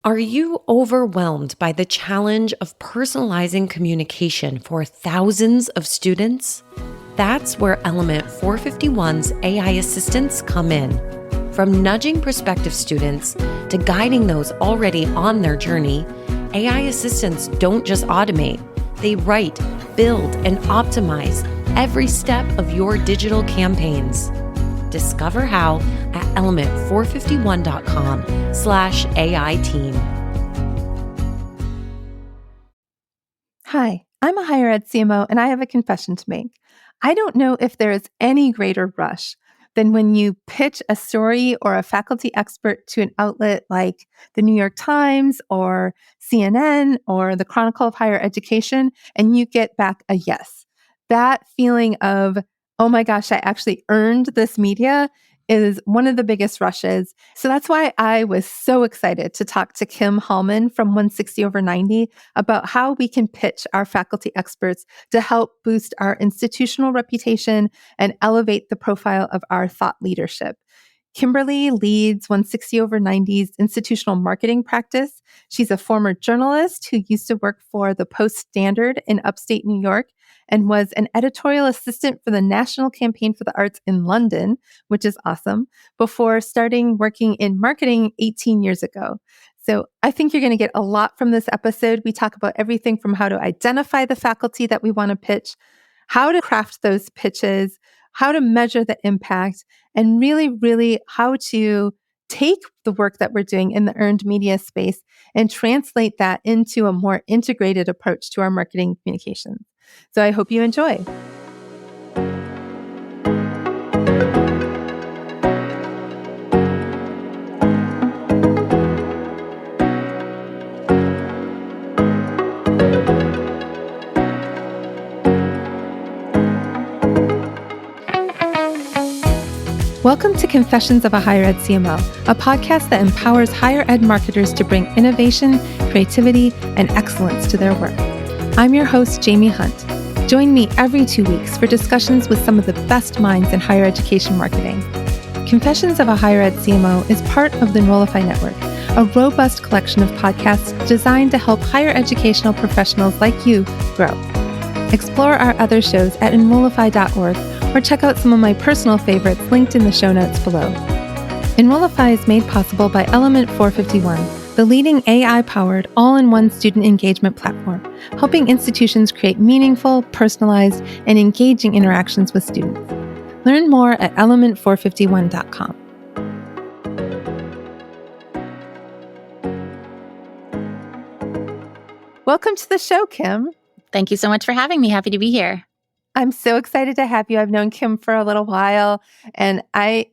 Are you overwhelmed by the challenge of personalizing communication for thousands of students? That's where Element 451's AI assistants come in. From nudging prospective students to guiding those already on their journey, AI assistants don't just automate, they write, build, and optimize every step of your digital campaigns. Discover how at element451.com/AI team. Hi, I'm a higher ed CMO and I have a confession to make. I don't know if there is any greater rush than when you pitch a story or a faculty expert to an outlet like the New York Times or CNN or the Chronicle of Higher Education and you get back a yes. That feeling of, oh my gosh, I actually earned this media is one of the biggest rushes. So that's why I was so excited to talk to Kim Hallman from 160/90 about how we can pitch our faculty experts to help boost our institutional reputation and elevate the profile of our thought leadership. Kimberly leads 160/90's institutional marketing practice. She's a former journalist who used to work for the Post-Standard in upstate New York and was an editorial assistant for the National Campaign for the Arts in London, which is awesome, before starting working in marketing 18 years ago. So I think you're going to get a lot from this episode. We talk about everything from how to identify the faculty that we want to pitch, how to craft those pitches, how to measure the impact, and really how to take the work that we're doing in the earned media space and translate that into a more integrated approach to our marketing communications. So I hope you enjoy. Welcome to Confessions of a Higher Ed CMO, a podcast that empowers higher ed marketers to bring innovation, creativity, and excellence to their work. I'm your host, Jaime Hunt. Join me every 2 weeks for discussions with some of the best minds in higher education marketing. Confessions of a Higher Ed CMO is part of the Enrollify Network, a robust collection of podcasts designed to help higher educational professionals like you grow. Explore our other shows at enrollify.org or check out some of my personal favorites linked in the show notes below. Enrollify is made possible by Element 451, the leading AI-powered all-in-one student engagement platform, helping institutions create meaningful, personalized, and engaging interactions with students. Learn more at element451.com. Welcome to the show, Kim. Thank you so much for having me. Happy to be here. I'm so excited to have you. I've known Kim for a little while, and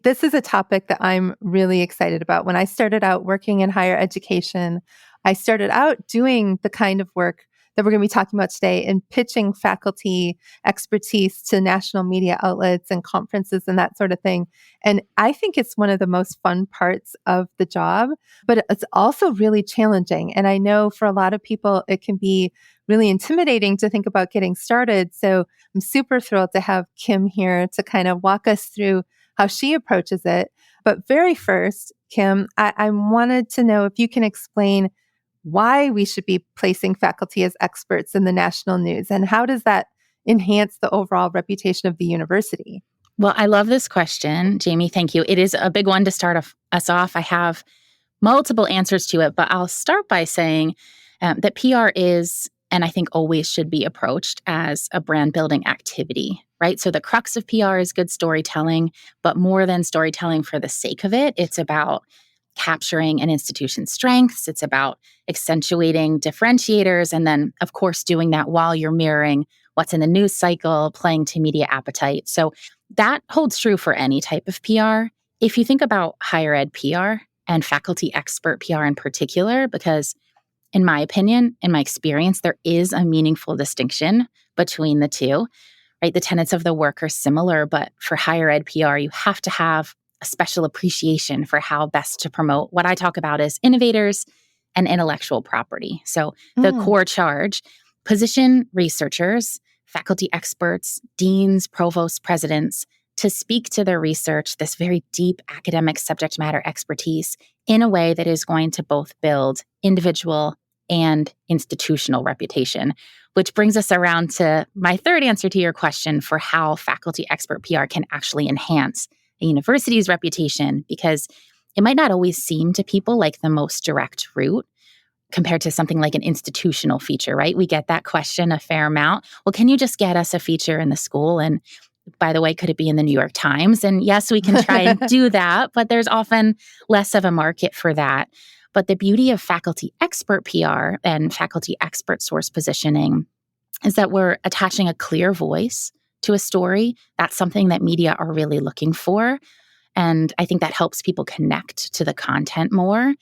this is a topic that I'm really excited about. When I started out working in higher education, I started out doing the kind of work that we're going to be talking about today and pitching faculty expertise to national media outlets and conferences and that sort of thing. And I think it's one of the most fun parts of the job, but it's also really challenging. And I know for a lot of people, it can be really intimidating to think about getting started. So I'm super thrilled to have Kim here to kind of walk us through how she approaches it. But very first, Kim, I wanted to know if you can explain why we should be placing faculty as experts in the national news and how does that enhance the overall reputation of the university? Well, I love this question, Jaime. Thank you. It is a big one to start us off. I have multiple answers to it, but I'll start by saying that PR is, and I think always should be approached as a brand building activity, right? So the crux of PR is good storytelling, but more than storytelling for the sake of it, it's about capturing an institution's strengths. It's about accentuating differentiators. And then, of course, doing that while you're mirroring what's in the news cycle, playing to media appetite. So that holds true for any type of PR. If you think about higher ed PR and faculty expert PR in particular, because in my opinion, in my experience, there is a meaningful distinction between the two, right? The tenets of the work are similar, but for higher ed PR, you have to have a special appreciation for how best to promote what I talk about as innovators and intellectual property. So the core charge, position researchers, faculty experts, deans, provosts, presidents to speak to their research, this very deep academic subject matter expertise, in a way that is going to both build individual and institutional reputation, which brings us around to my third answer to your question for how faculty expert PR can actually enhance a university's reputation, because it might not always seem to people like the most direct route compared to something like an institutional feature, right? We get that question a fair amount. Well, can you just get us a feature in the school? And by the way, could it be in the New York Times? And yes, we can try and do that, but there's often less of a market for that. But the beauty of faculty expert PR and faculty expert source positioning is that we're attaching a clear voice to a story. That's something that media are really looking for. And I think that helps people connect to the content more.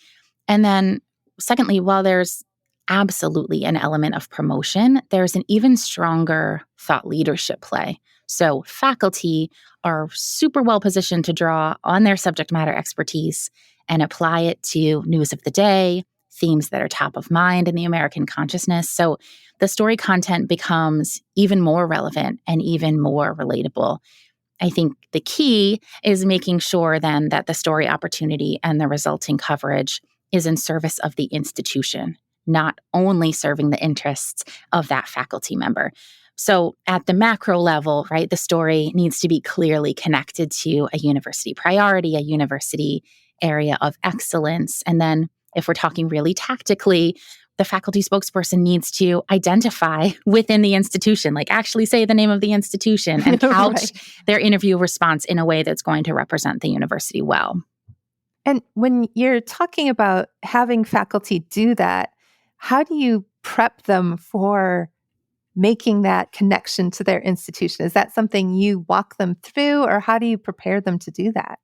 And then secondly, while there's absolutely an element of promotion, there's an even stronger thought leadership play. So faculty are super well positioned to draw on their subject matter expertise and apply it to news of the day, themes that are top of mind in the American consciousness. So the story content becomes even more relevant and even more relatable. I think the key is making sure then that the story opportunity and the resulting coverage is in service of the institution, not only serving the interests of that faculty member. So at the macro level, right, the story needs to be clearly connected to a university priority, a university area of excellence. And then if we're talking really tactically, the faculty spokesperson needs to identify within the institution, like actually say the name of the institution and couch Right. their interview response in a way that's going to represent the university well. And when you're talking about having faculty do that, how do you prep them for making that connection to their institution? Is that something you walk them through, or how do you prepare them to do that?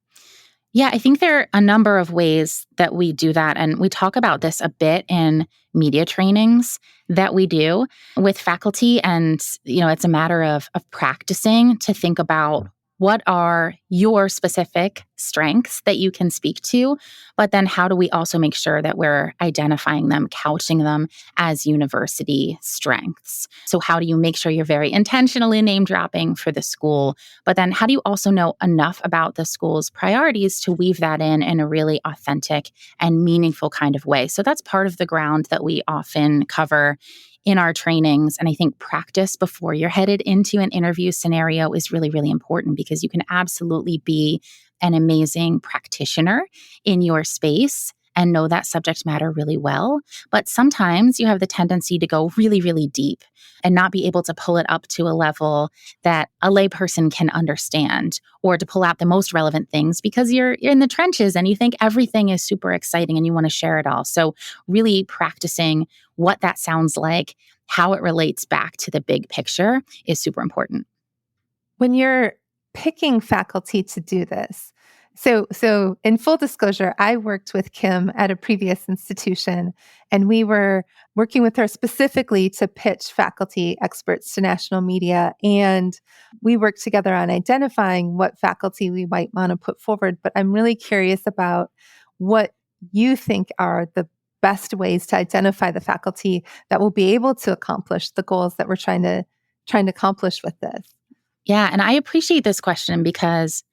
Yeah, I think there are a number of ways that we do that. And we talk about this a bit in media trainings that we do with faculty. And, it's a matter of practicing to think about what are your specific strengths that you can speak to, but then how do we also make sure that we're identifying them, couching them as university strengths? So how do you make sure you're very intentionally name dropping for the school, but then how do you also know enough about the school's priorities to weave that in a really authentic and meaningful kind of way? So that's part of the ground that we often cover in our trainings. And I think practice before you're headed into an interview scenario is really, really important, because you can absolutely be an amazing practitioner in your space and know that subject matter really well. But sometimes you have the tendency to go really, really deep and not be able to pull it up to a level that a layperson can understand, or to pull out the most relevant things because you're in the trenches and you think everything is super exciting and you want to share it all. So really practicing what that sounds like, how it relates back to the big picture is super important. When you're picking faculty to do this, so in full disclosure, I worked with Kim at a previous institution, and we were working with her specifically to pitch faculty experts to national media. And we worked together on identifying what faculty we might want to put forward. But I'm really curious about what you think are the best ways to identify the faculty that will be able to accomplish the goals that we're trying to accomplish with this. Yeah, and I appreciate this question, because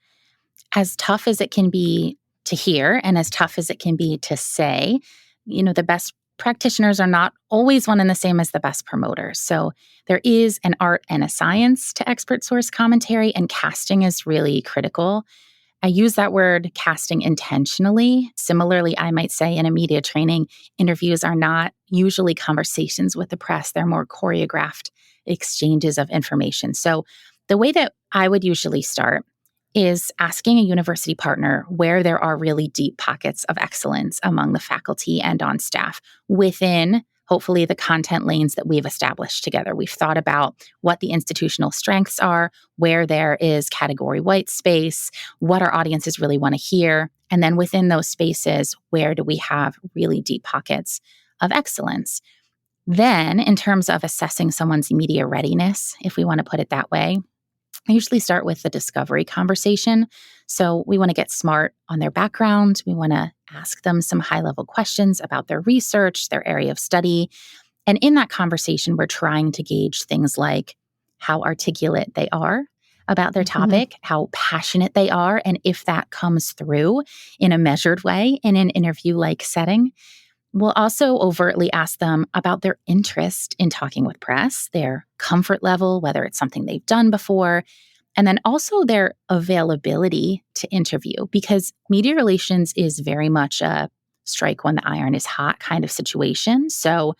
as tough as it can be to hear and as tough as it can be to say, the best practitioners are not always one and the same as the best promoters. So there is an art and a science to expert source commentary, and casting is really critical. I use that word casting intentionally. Similarly, I might say in a media training, interviews are not usually conversations with the press. They're more choreographed exchanges of information. So the way that I would usually start is asking a university partner where there are really deep pockets of excellence among the faculty and on staff within, hopefully, the content lanes that we've established together. We've thought about what the institutional strengths are, where there is category white space, what our audiences really want to hear, and then within those spaces, where do we have really deep pockets of excellence? Then, in terms of assessing someone's media readiness, if we want to put it that way, I usually start with the discovery conversation. So we want to get smart on their background. We want to ask them some high-level questions about their research, their area of study. And in that conversation, we're trying to gauge things like how articulate they are, about their Mhm. topic, how passionate they are, and if that comes through in a measured way in an interview-like setting. We'll also overtly ask them about their interest in talking with press, their comfort level, whether it's something they've done before, and then also their availability to interview, because media relations is very much a strike when the iron is hot kind of situation. So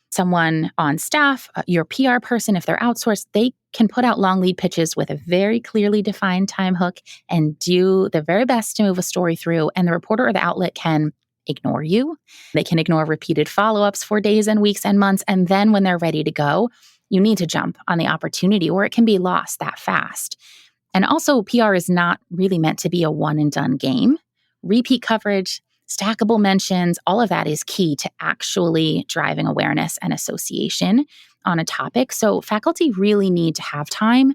someone on staff, your PR person, if they're outsourced, they can put out long lead pitches with a very clearly defined time hook and do their very best to move a story through. And the reporter or the outlet can ignore you. They can ignore repeated follow ups for days and weeks and months. And then when they're ready to go, you need to jump on the opportunity or it can be lost that fast. And also, PR is not really meant to be a one and done game. Repeat coverage, stackable mentions, all of that is key to actually driving awareness and association on a topic. So faculty really need to have time,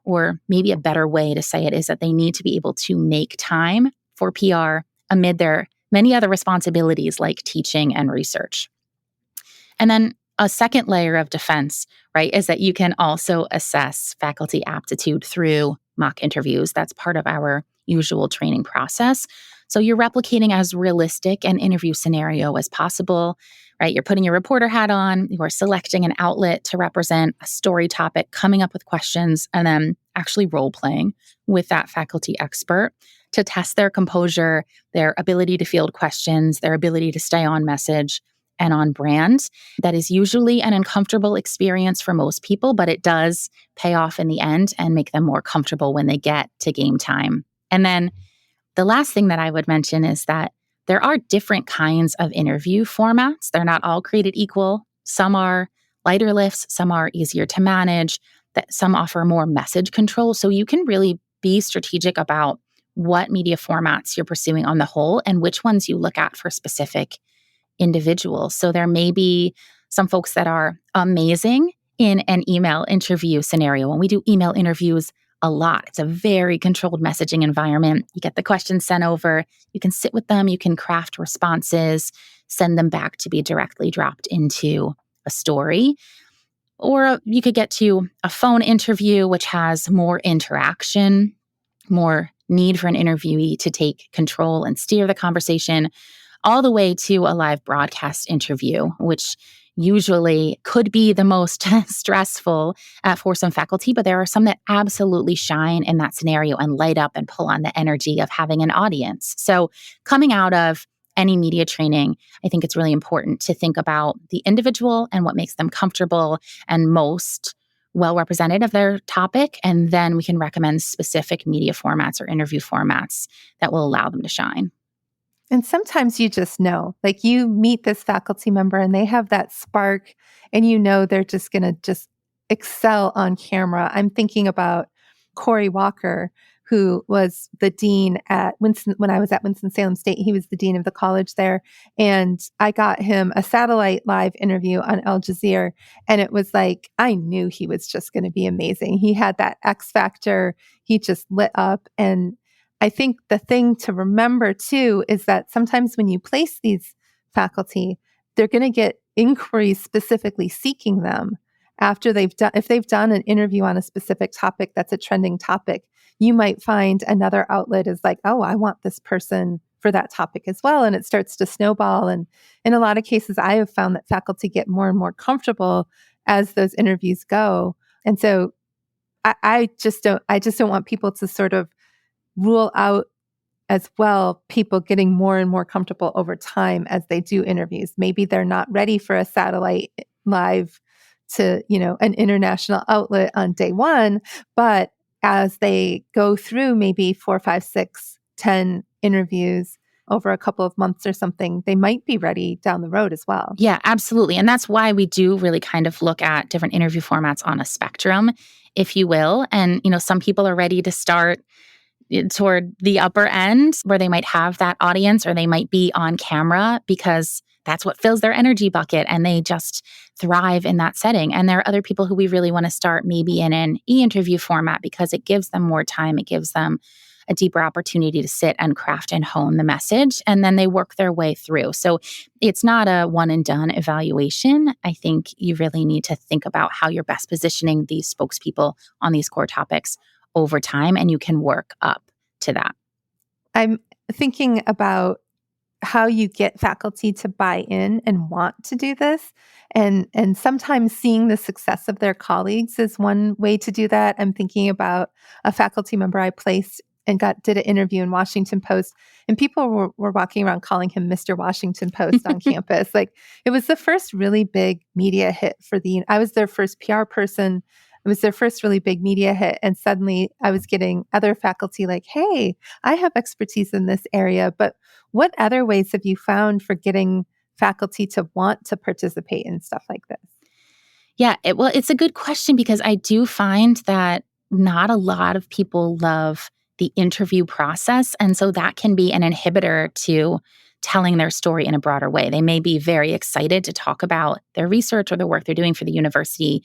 or maybe a better way to say it is that they need to be able to make time for PR amid their many other responsibilities like teaching and research. And then a second layer of defense, right, is that you can also assess faculty aptitude through mock interviews. That's part of our usual training process. So you're replicating as realistic an interview scenario as possible, right? You're putting your reporter hat on, you're selecting an outlet to represent a story topic, coming up with questions, and then actually role playing with that faculty expert to test their composure, their ability to field questions, their ability to stay on message and on brand. That is usually an uncomfortable experience for most people, but it does pay off in the end and make them more comfortable when they get to game time. And then the last thing that I would mention is that there are different kinds of interview formats. They're not all created equal. Some are lighter lifts, some are easier to manage, that some offer more message control. So you can really be strategic about what media formats you're pursuing on the whole and which ones you look at for specific individuals. So there may be some folks that are amazing in an email interview scenario. When we do email interviews a lot, it's a very controlled messaging environment. You get the questions sent over, you can sit with them, you can craft responses, send them back to be directly dropped into a story. Or you could get to a phone interview, which has more interaction, more need for an interviewee to take control and steer the conversation, all the way to a live broadcast interview, which usually could be the most stressful for some faculty, but there are some that absolutely shine in that scenario and light up and pull on the energy of having an audience. So coming out of any media training, I think it's really important to think about the individual and what makes them comfortable and most well represented of their topic. And then we can recommend specific media formats or interview formats that will allow them to shine. And sometimes you just know, like you meet this faculty member and they have that spark and you know they're just going to just excel on camera. I'm thinking about Corey Walker, who was the dean at when I was at Winston-Salem State. He was the dean of the college there. And I got him a satellite live interview on Al Jazeera. And it was like, I knew he was just going to be amazing. He had that X factor. He just lit up. And I think the thing to remember too is that sometimes when you place these faculty, they're going to get inquiries specifically seeking them after if they've done an interview on a specific topic that's a trending topic. You might find another outlet is like, oh, I want this person for that topic as well. And it starts to snowball. And in a lot of cases, I have found that faculty get more and more comfortable as those interviews go. And so I just don't want people to sort of rule out as well people getting more and more comfortable over time as they do interviews. Maybe they're not ready for a satellite live to, an international outlet on day one, but as they go through maybe 4, 5, 6, 10 interviews over a couple of months or something, they might be ready down the road as well. Yeah, absolutely. And that's why we do really kind of look at different interview formats on a spectrum, if you will. And, some people are ready to start toward the upper end where they might have that audience or they might be on camera because that's what fills their energy bucket and they just thrive in that setting. And there are other people who we really want to start maybe in an e-interview format because it gives them more time. It gives them a deeper opportunity to sit and craft and hone the message, and then they work their way through. So it's not a one and done evaluation. I think you really need to think about how you're best positioning these spokespeople on these core topics over time, and you can work up to that. I'm thinking about how you get faculty to buy in and want to do this. And sometimes seeing the success of their colleagues is one way to do that. I'm thinking about a faculty member I placed and did an interview in Washington Post, and people were walking around calling him Mr. Washington Post on campus. Like, it was the first really big media hit for I was their first PR person. It was their first really big media hit. And suddenly I was getting other faculty like, hey, I have expertise in this area, but what other ways have you found for getting faculty to want to participate in stuff like this? Yeah, well, it's a good question because I do find that not a lot of people love the interview process. And so that can be an inhibitor to telling their story in a broader way. They may be very excited to talk about their research or the work they're doing for the university,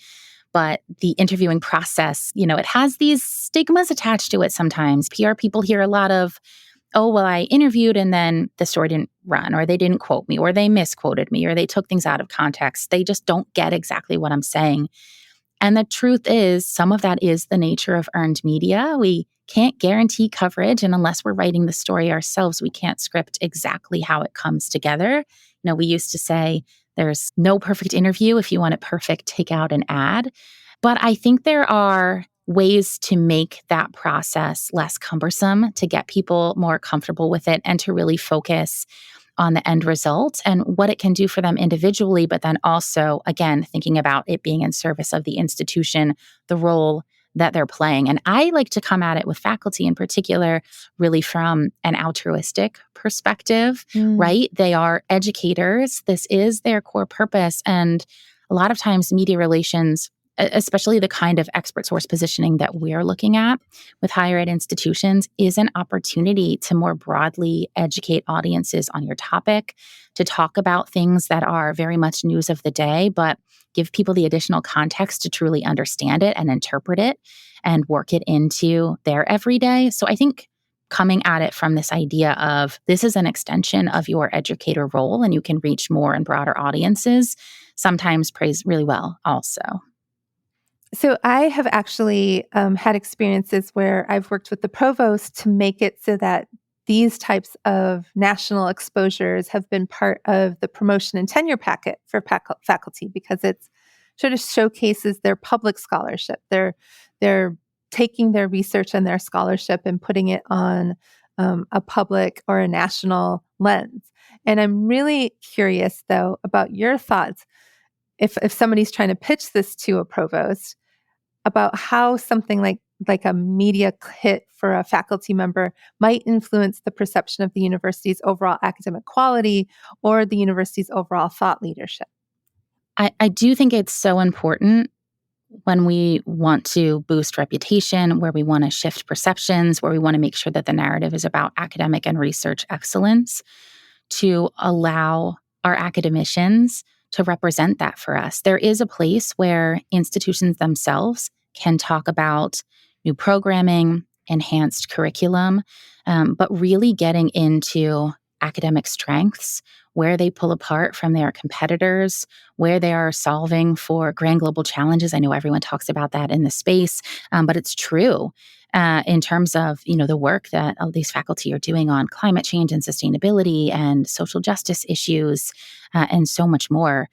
but the interviewing process, it has these stigmas attached to it sometimes. PR people hear a lot of, oh, well, I interviewed and then the story didn't run, or they didn't quote me, or they misquoted me, or they took things out of context. They just don't get exactly what I'm saying. And the truth is, some of that is the nature of earned media. We can't guarantee coverage. And unless we're writing the story ourselves, we can't script exactly how it comes together. We used to say there's no perfect interview. If you want it perfect, take out an ad. But I think there are ways to make that process less cumbersome, to get people more comfortable with it, and to really focus on the end result and what it can do for them individually, but then also, again, thinking about it being in service of the institution, the role that they're playing. And I like to come at it with faculty in particular, really from an altruistic perspective, right? They are educators. This is their core purpose. And a lot of times media relations, especially the kind of expert source positioning that we're looking at with higher ed institutions, is an opportunity to more broadly educate audiences on your topic, to talk about things that are very much news of the day, but give people the additional context to truly understand it and interpret it and work it into their everyday. So I think coming at it from this idea of this is an extension of your educator role and you can reach more and broader audiences sometimes plays really well also. So I have actually had experiences where I've worked with the provost to make it so that these types of national exposures have been part of the promotion and tenure packet for faculty, because it's sort of showcases their public scholarship. They're taking their research and their scholarship and putting it on a public or a national lens. And I'm really curious, though, about your thoughts. If somebody's trying to pitch this to a provost, about how something like a media hit for a faculty member might influence the perception of the university's overall academic quality or the university's overall thought leadership. I do think it's so important when we want to boost reputation, where we want to shift perceptions, where we want to make sure that the narrative is about academic and research excellence, to allow our academicians to represent that for us. There is a place where institutions themselves can talk about new programming, enhanced curriculum, but really getting into academic strengths, where they pull apart from their competitors, where they are solving for grand global challenges. I know everyone talks about that in the space, but it's true in terms of the work that all these faculty are doing on climate change and sustainability and social justice issues and so much more.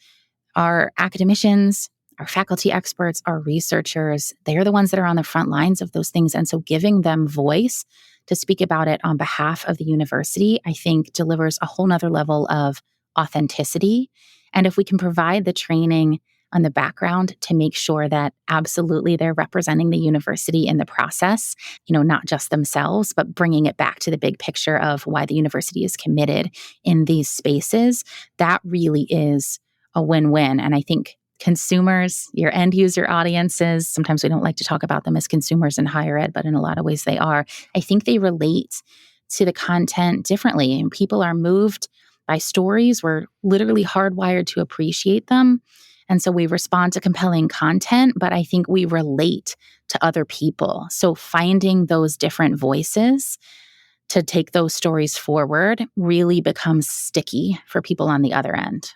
Our academicians, our faculty experts, our researchers, they're the ones that are on the front lines of those things. And so giving them voice to speak about it on behalf of the university, I think delivers a whole nother level of authenticity. And if we can provide the training on the background to make sure that absolutely they're representing the university in the process, not just themselves, but bringing it back to the big picture of why the university is committed in these spaces, that really is a win-win. And I think consumers, your end user audiences, sometimes we don't like to talk about them as consumers in higher ed, but in a lot of ways they are. I think they relate to the content differently, and people are moved by stories. We're literally hardwired to appreciate them. And so we respond to compelling content, but I think we relate to other people. So finding those different voices to take those stories forward really becomes sticky for people on the other end.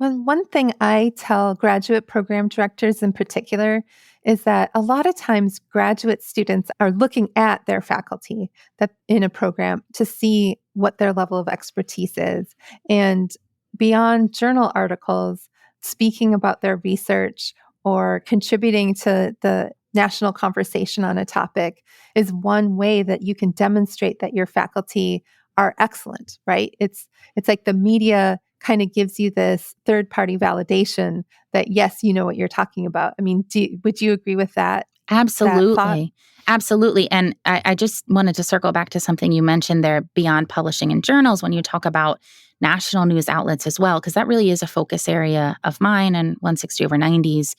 One thing I tell graduate program directors in particular is that a lot of times graduate students are looking at their faculty that in a program to see what their level of expertise is. And beyond journal articles, speaking about their research or contributing to the national conversation on a topic is one way that you can demonstrate that your faculty are excellent, right? It's like the media kind of gives you this third party validation that, yes, you know what you're talking about. I mean, would you agree with that thought? Absolutely. Absolutely. And I just wanted to circle back to something you mentioned there beyond publishing in journals when you talk about national news outlets as well, because that really is a focus area of mine and 160 over 90s.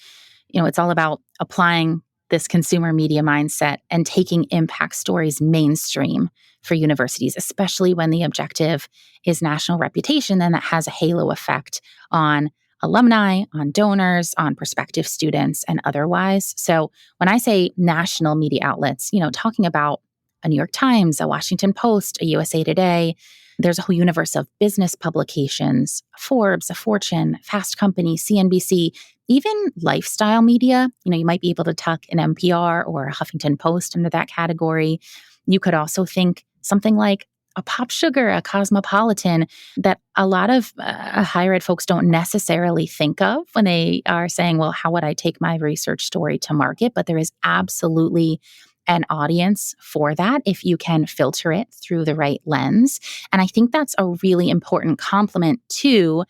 It's all about applying this consumer media mindset and taking impact stories mainstream for universities, especially when the objective is national reputation, then that has a halo effect on alumni, on donors, on prospective students, and otherwise. So when I say national media outlets, talking about a New York Times, a Washington Post, a USA Today, there's a whole universe of business publications, Forbes, a Fortune, Fast Company, CNBC, even lifestyle media. You might be able to tuck an NPR or a Huffington Post into that category. You could also think something like a Pop Sugar, a Cosmopolitan, that a lot of higher ed folks don't necessarily think of when they are saying, well, how would I take my research story to market? But there is absolutely an audience for that if you can filter it through the right lens. And I think that's a really important complement to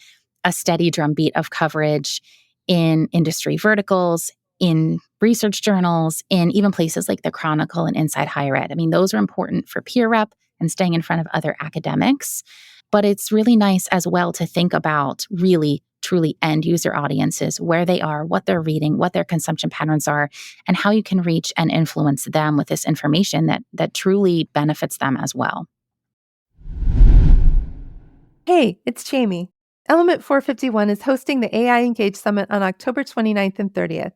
a steady drumbeat of coverage in industry verticals, in research journals, in even places like the Chronicle and Inside Higher Ed. I mean, those are important for peer rep and staying in front of other academics. But it's really nice as well to think about really, truly end user audiences, where they are, what they're reading, what their consumption patterns are, and how you can reach and influence them with this information that truly benefits them as well. Hey, it's Jaime. Element 451 is hosting the AI Engage Summit on October 29th and 30th.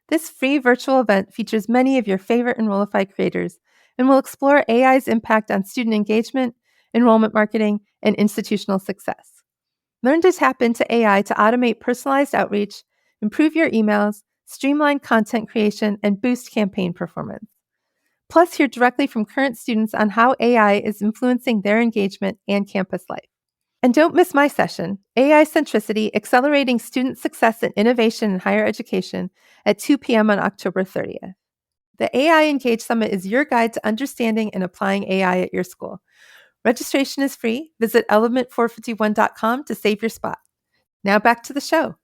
This free virtual event features many of your favorite Enrollify creators and will explore AI's impact on student engagement, enrollment marketing, and institutional success. Learn to tap into AI to automate personalized outreach, improve your emails, streamline content creation, and boost campaign performance. Plus, hear directly from current students on how AI is influencing their engagement and campus life. And don't miss my session, AI Centricity, Accelerating Student Success and Innovation in Higher Education at 2 p.m. on October 30th. The AI Engage Summit is your guide to understanding and applying AI at your school. Registration is free. Visit element451.com to save your spot. Now back to the show.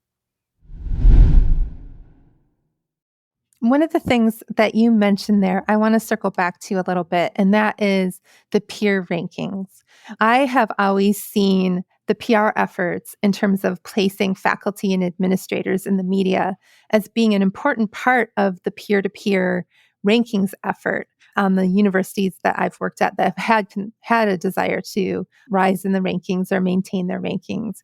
One of the things that you mentioned there, I want to circle back to a little bit, and that is the peer rankings. I have always seen the PR efforts in terms of placing faculty and administrators in the media as being an important part of the peer-to-peer rankings effort on the universities that I've worked at that have had a desire to rise in the rankings or maintain their rankings.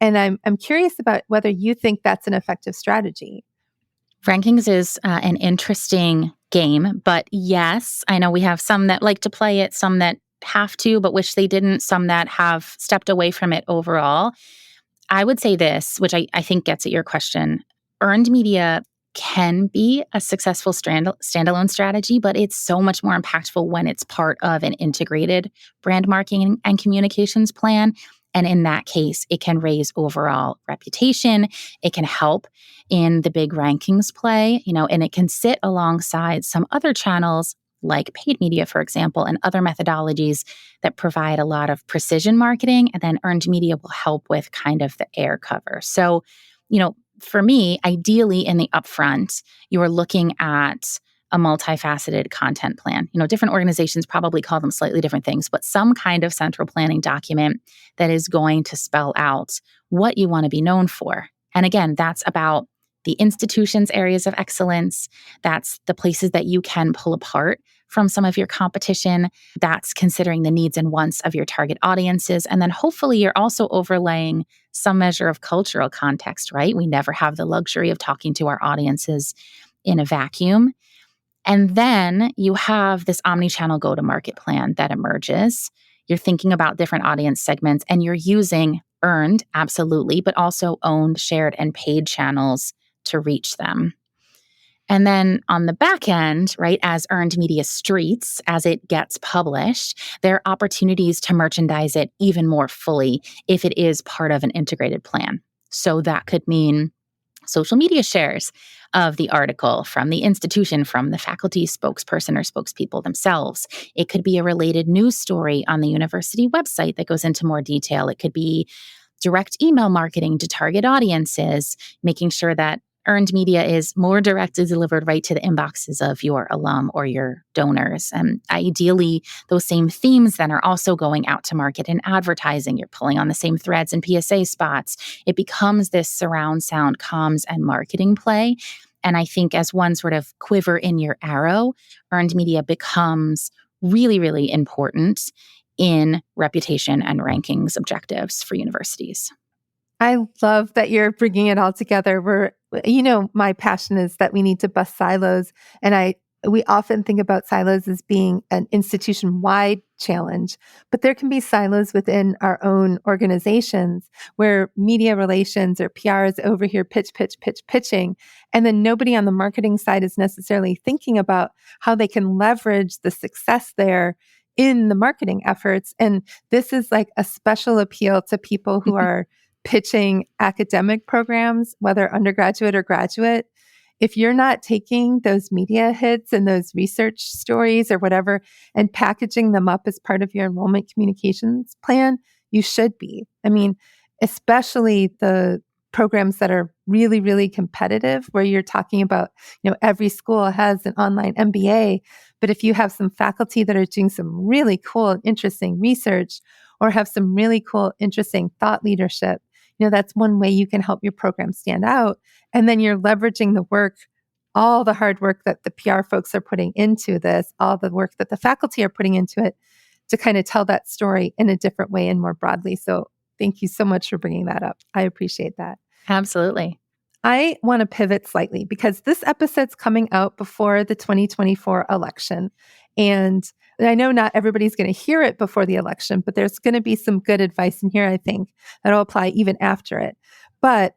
And I'm curious about whether you think that's an effective strategy. Rankings is an interesting game, but yes, I know we have some that like to play it, some that have to, but wish they didn't, some that have stepped away from it overall. I would say this, which I think gets at your question. Earned media can be a successful standalone strategy, but it's so much more impactful when it's part of an integrated brand marketing and communications plan. And in that case, it can raise overall reputation. It can help in the big rankings play, and it can sit alongside some other channels like paid media, for example, and other methodologies that provide a lot of precision marketing. And then earned media will help with kind of the air cover. So, for me, ideally in the upfront, you are looking at a multifaceted content plan. Different organizations probably call them slightly different things, but some kind of central planning document that is going to spell out what you want to be known for. And again, that's about the institution's areas of excellence. That's the places that you can pull apart from some of your competition. That's considering the needs and wants of your target audiences. And then hopefully you're also overlaying some measure of cultural context, right? We never have the luxury of talking to our audiences in a vacuum. And then you have this omni-channel go-to-market plan that emerges. You're thinking about different audience segments and you're using earned, absolutely, but also owned, shared, and paid channels to reach them. And then on the back end, right, as earned media streets, as it gets published, there are opportunities to merchandise it even more fully if it is part of an integrated plan. So that could mean social media shares of the article from the institution, from the faculty spokesperson or spokespeople themselves. It could be a related news story on the university website that goes into more detail. It could be direct email marketing to target audiences, making sure that earned media is more directly delivered right to the inboxes of your alum or your donors. And ideally, those same themes then are also going out to market in advertising. You're pulling on the same threads and PSA spots. It becomes this surround sound comms and marketing play. And I think as one sort of quiver in your arrow, earned media becomes really, really important in reputation and rankings objectives for universities. I love that you're bringing it all together. My passion is that we need to bust silos. And we often think about silos as being an institution-wide challenge, but there can be silos within our own organizations where media relations or PR is over here pitching. And then nobody on the marketing side is necessarily thinking about how they can leverage the success there in the marketing efforts. And this is like a special appeal to people who are pitching academic programs, whether undergraduate or graduate. If you're not taking those media hits and those research stories or whatever and packaging them up as part of your enrollment communications plan, you should be. I mean, especially the programs that are really, really competitive, where you're talking about, every school has an online MBA, but if you have some faculty that are doing some really cool and interesting research or have some really cool, interesting thought leadership, that's one way you can help your program stand out. And then you're leveraging the work, all the hard work that the PR folks are putting into this, all the work that the faculty are putting into it to kind of tell that story in a different way and more broadly. So thank you so much for bringing that up. I appreciate that. Absolutely. I want to pivot slightly because this episode's coming out before the 2024 election. And I know not everybody's going to hear it before the election, but there's going to be some good advice in here, I think, that'll apply even after it. But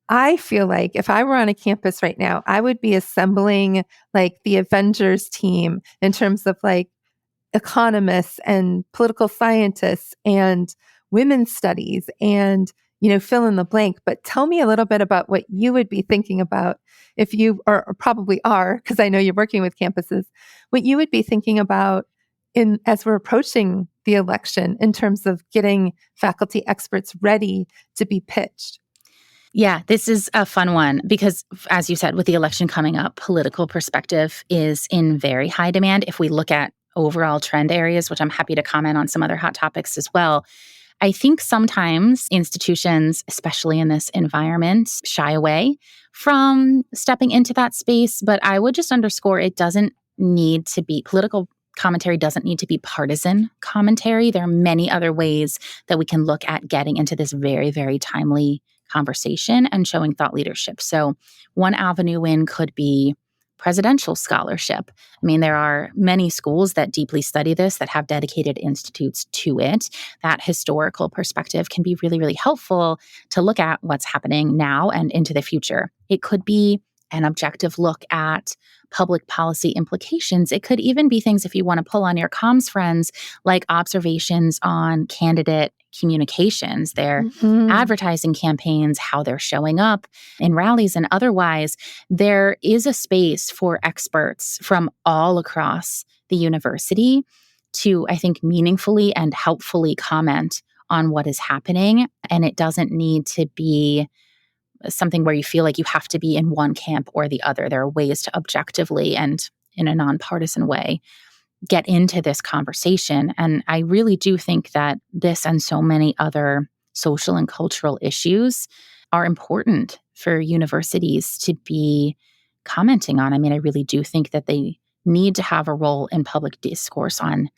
I feel like if I were on a campus right now, I would be assembling like the Avengers team in terms of like economists and political scientists and women's studies and fill in the blank. But tell me a little bit about what you would be thinking about if you or probably are, because I know you're working with campuses, what you would be thinking about as we're approaching the election in terms of getting faculty experts ready to be pitched. Yeah, this is a fun one because, as you said, with the election coming up, political perspective is in very high demand. If we look at overall trend areas, which I'm happy to comment on some other hot topics as well, I think sometimes institutions, especially in this environment, shy away from stepping into that space. But I would just underscore it doesn't need to be political commentary, doesn't need to be partisan commentary. There are many other ways that we can look at getting into this very, very timely conversation and showing thought leadership. So one avenue in could be presidential scholarship. I mean, there are many schools that deeply study this, that have dedicated institutes to it. That historical perspective can be really, really helpful to look at what's happening now and into the future. It could be an objective look at public policy implications. It could even be things, if you want to pull on your comms friends, like observations on candidate communications, their advertising campaigns, how they're showing up in rallies and otherwise. There is a space for experts from all across the university to, I think, meaningfully and helpfully comment on what is happening. And it doesn't need to be something where you feel like you have to be in one camp or the other. There are ways to objectively and in a nonpartisan way get into this conversation. And I really do think that this and so many other social and cultural issues are important for universities to be commenting on. I mean, I really do think that they need to have a role in public discourse on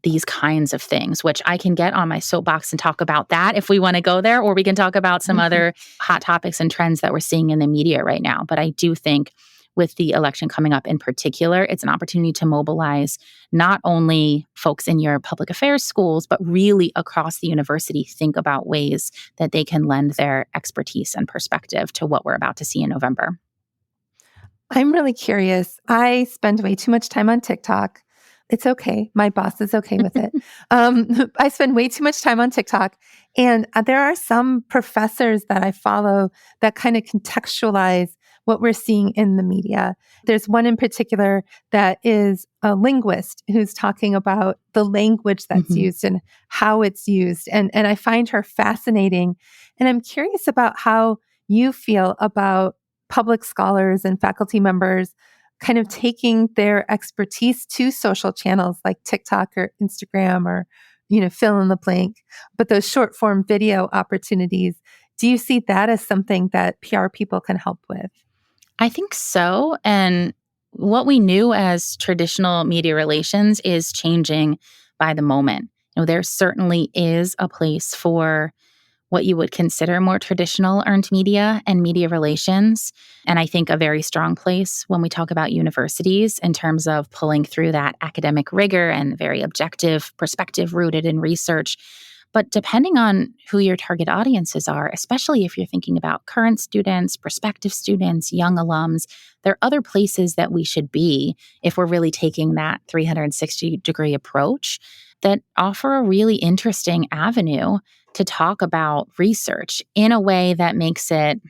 these kinds of things, which I can get on my soapbox and talk about that if we want to go there, or we can talk about some other hot topics and trends that we're seeing in the media right now. But I do think with the election coming up in particular, it's an opportunity to mobilize not only folks in your public affairs schools, but really across the university, think about ways that they can lend their expertise and perspective to what we're about to see in November. I'm really curious. I spend way too much time on TikTok. It's okay. My boss is okay with it. I spend way too much time on TikTok. And there are some professors that I follow that kind of contextualize what we're seeing in the media. There's one in particular that is a linguist who's talking about the language that's used and how it's used. And I find her fascinating. And I'm curious about how you feel about public scholars and faculty members kind of taking their expertise to social channels like TikTok or Instagram or, fill in the blank, but those short form video opportunities. Do you see that as something that PR people can help with? I think so. And what we knew as traditional media relations is changing by the moment. There certainly is a place for what you would consider more traditional earned media and media relations. And I think a very strong place when we talk about universities in terms of pulling through that academic rigor and very objective perspective rooted in research. But depending on who your target audiences are, especially if you're thinking about current students, prospective students, young alums, there are other places that we should be if we're really taking that 360-degree approach that offer a really interesting avenue to talk about research in a way that makes it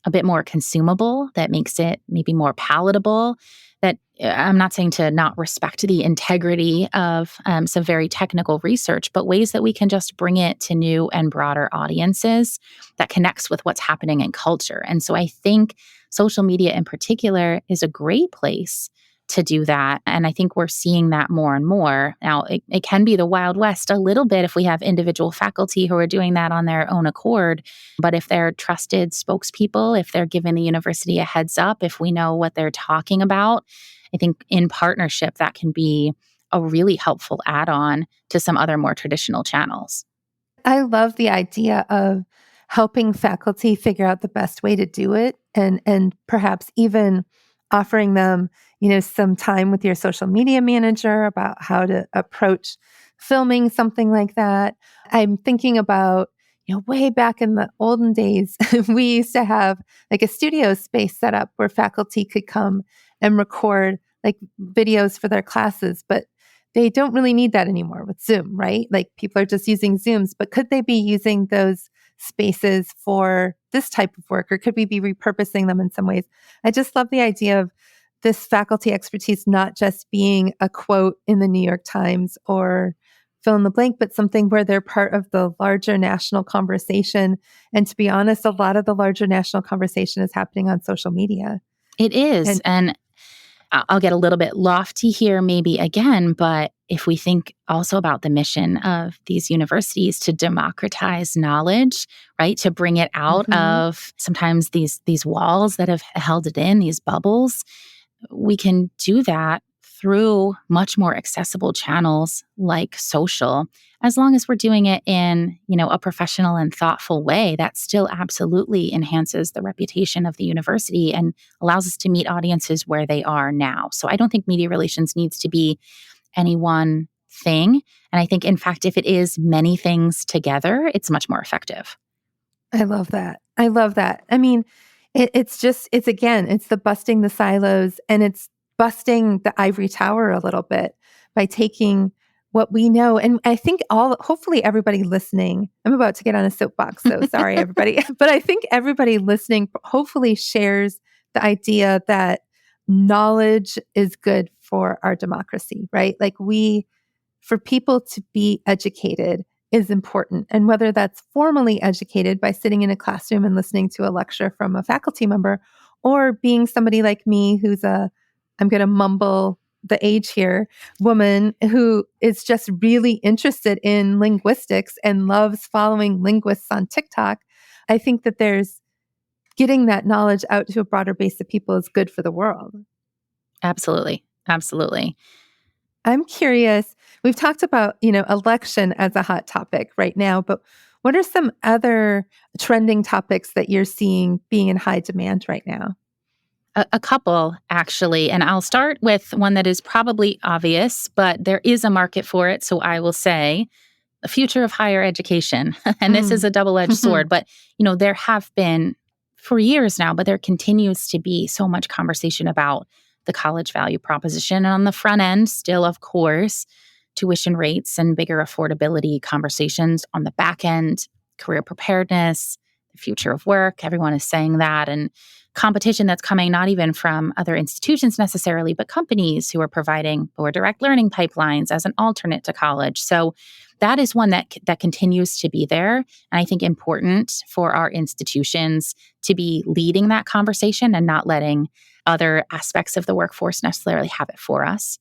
a bit more consumable, that makes it maybe more palatable, that I'm not saying to not respect the integrity of some very technical research, but ways that we can just bring it to new and broader audiences that connects with what's happening in culture. And so I think social media in particular is a great place to do that. And I think we're seeing that more and more. Now, it can be the Wild West a little bit if we have individual faculty who are doing that on their own accord. But if they're trusted spokespeople, if they're giving the university a heads up, if we know what they're talking about, I think in partnership, that can be a really helpful add-on to some other more traditional channels. I love the idea of helping faculty figure out the best way to do it and perhaps even offering them, some time with your social media manager about how to approach filming something like that. I'm thinking about, way back in the olden days, we used to have like a studio space set up where faculty could come and record like videos for their classes, but they don't really need that anymore with Zoom, right? Like people are just using Zooms, but could they be using those spaces for this type of work, or could we be repurposing them in some ways? I just love the idea of this faculty expertise not just being a quote in the New York Times or fill in the blank, but something where they're part of the larger national conversation. And to be honest, a lot of the larger national conversation is happening on social media. It is. And I'll get a little bit lofty here maybe again, but if we think also about the mission of these universities to democratize knowledge, right? To bring it out of sometimes these walls that have held it in, these bubbles, we can do that through much more accessible channels like social, as long as we're doing it in, a professional and thoughtful way that still absolutely enhances the reputation of the university and allows us to meet audiences where they are now. So I don't think media relations needs to be any one thing. And I think, in fact, if it is many things together, it's much more effective. I love that. I love that. I mean, it's the busting the silos, and it's busting the ivory tower a little bit by taking what we know. And I think hopefully everybody listening, I'm about to get on a soapbox, so sorry, everybody. But I think everybody listening hopefully shares the idea that knowledge is good for our democracy, right? Like for people to be educated is important. And whether that's formally educated by sitting in a classroom and listening to a lecture from a faculty member, or being somebody like me who's I'm going to mumble the age here, woman who is just really interested in linguistics and loves following linguists on TikTok, I think that there's getting that knowledge out to a broader base of people is good for the world. Absolutely. Absolutely. I'm curious, we've talked about, election as a hot topic right now, but what are some other trending topics that you're seeing being in high demand right now? A couple, actually. And I'll start with one that is probably obvious, but there is a market for it. So I will say the future of higher education. And this is Mm. a double-edged sword, but there have been for years now, but there continues to be so much conversation about the college value proposition. And on the front end, still, of course, tuition rates and bigger affordability conversations. On the back end, career preparedness, the future of work. Everyone is saying that. And competition that's coming not even from other institutions necessarily, but companies who are providing more direct learning pipelines as an alternate to college. So that is one that continues to be there. And I think important for our institutions to be leading that conversation and not letting other aspects of the workforce necessarily have it for us.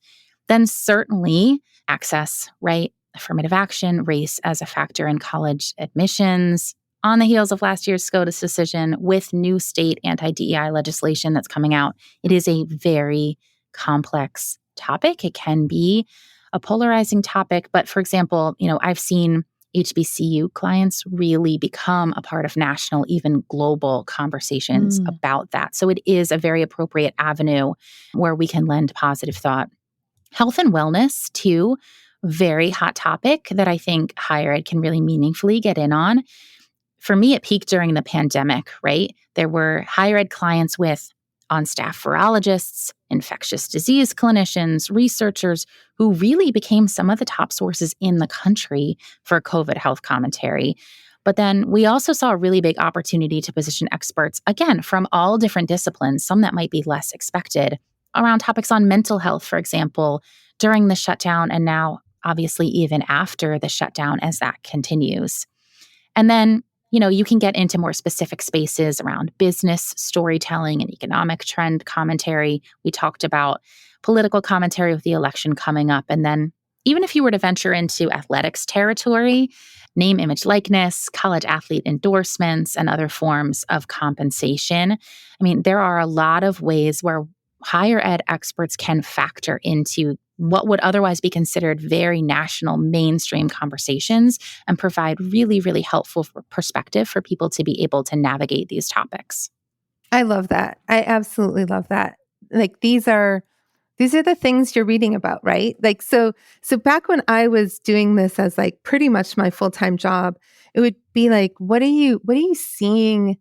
Then certainly access, right? Affirmative action, race as a factor in college admissions. On the heels of last year's SCOTUS decision with new state anti-DEI legislation that's coming out, it is a very complex topic. It can be a polarizing topic. But for example, I've seen HBCU clients really become a part of national, even global conversations about that. So it is a very appropriate avenue where we can lend positive thought. Health and wellness, too, very hot topic that I think higher ed can really meaningfully get in on. For me, it peaked during the pandemic, right? There were higher ed clients with on-staff virologists, infectious disease clinicians, researchers who really became some of the top sources in the country for COVID health commentary. But then we also saw a really big opportunity to position experts, again, from all different disciplines, some that might be less expected, around topics on mental health, for example, during the shutdown, and now obviously even after the shutdown as that continues. And then you can get into more specific spaces around business storytelling and economic trend commentary. We talked about political commentary with the election coming up. And then even if you were to venture into athletics territory, name, image, likeness, college athlete endorsements, and other forms of compensation. I mean, there are a lot of ways where higher ed experts can factor into what would otherwise be considered very national mainstream conversations and provide really, really helpful perspective for people to be able to navigate these topics. I love that. I absolutely love that. Like these are the things you're reading about, right? Like so back when I was doing this as like pretty much my full-time job, it would be like, what are you seeing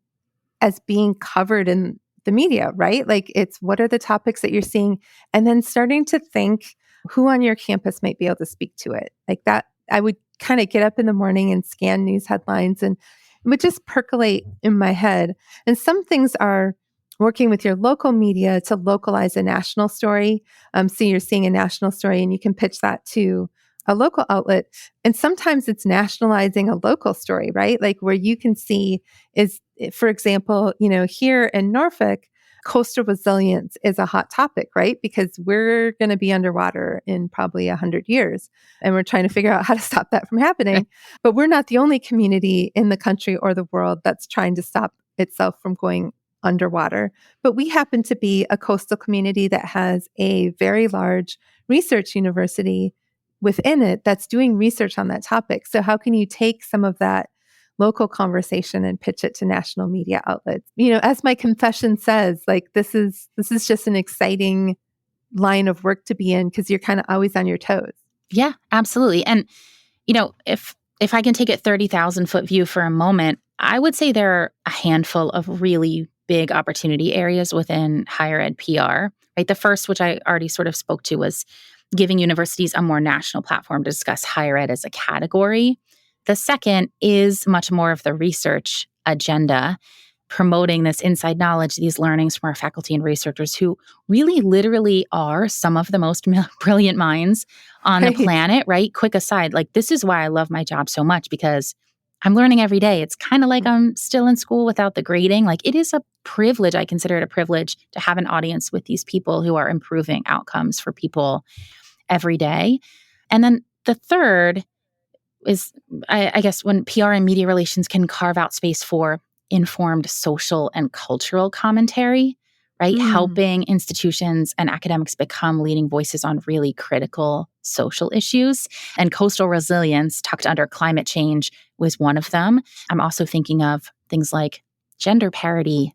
as being covered in the media, right? Like it's what are the topics that you're seeing? And then starting to think who on your campus might be able to speak to it. Like that, I would kind of get up in the morning and scan news headlines and it would just percolate in my head. And some things are working with your local media to localize a national story. So you're seeing a national story and you can pitch that to a local outlet. And sometimes it's nationalizing a local story, right? Like where you can see is, for example, here in Norfolk, coastal resilience is a hot topic, right? Because we're going to be underwater in probably 100 years. And we're trying to figure out how to stop that from happening. But we're not the only community in the country or the world that's trying to stop itself from going underwater. But we happen to be a coastal community that has a very large research university within it that's doing research on that topic. So how can you take some of that local conversation and pitch it to national media outlets? As my confession says, like this is just an exciting line of work to be in because you're kind of always on your toes. Yeah, absolutely. And if I can take it 30,000 foot view for a moment, I would say there are a handful of really big opportunity areas within higher ed PR. Right, the first, which I already sort of spoke to, was giving universities a more national platform to discuss higher ed as a category. The second is much more of the research agenda, promoting this inside knowledge, these learnings from our faculty and researchers who really literally are some of the most brilliant minds on the planet, right? Quick aside, like this is why I love my job so much because I'm learning every day. It's kind of like I'm still in school without the grading. Like it is a privilege. I consider it a privilege to have an audience with these people who are improving outcomes for people every day. And then the third is, I guess, when PR and media relations can carve out space for informed social and cultural commentary, right? Helping institutions and academics become leading voices on really critical social issues. And coastal resilience, tucked under climate change, was one of them. I'm also thinking of things like gender parity,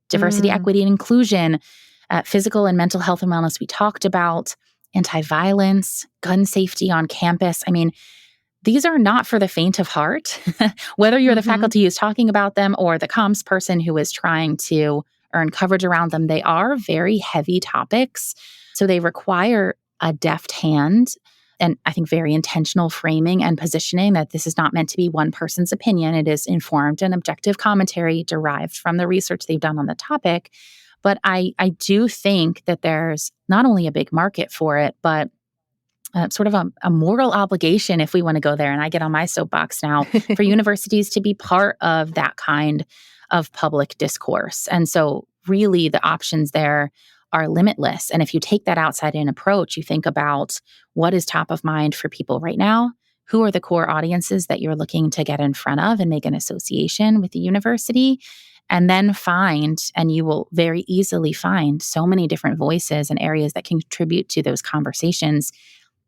diversity, equity, and inclusion, physical and mental health and wellness we talked about, anti-violence, gun safety on campus. I mean, these are not for the faint of heart, whether you're the faculty who's talking about them or the comms person who is trying to earn coverage around them. They are very heavy topics. So they require a deft hand and I think very intentional framing and positioning that this is not meant to be one person's opinion. It is informed and objective commentary derived from the research they've done on the topic. But I do think that there's not only a big market for it, but sort of a moral obligation, if we want to go there, and I get on my soapbox now, for universities to be part of that kind of public discourse. And so really the options there are limitless. And if you take that outside-in approach, you think about what is top of mind for people right now, who are the core audiences that you're looking to get in front of and make an association with the university, and then you will very easily find so many different voices and areas that can contribute to those conversations.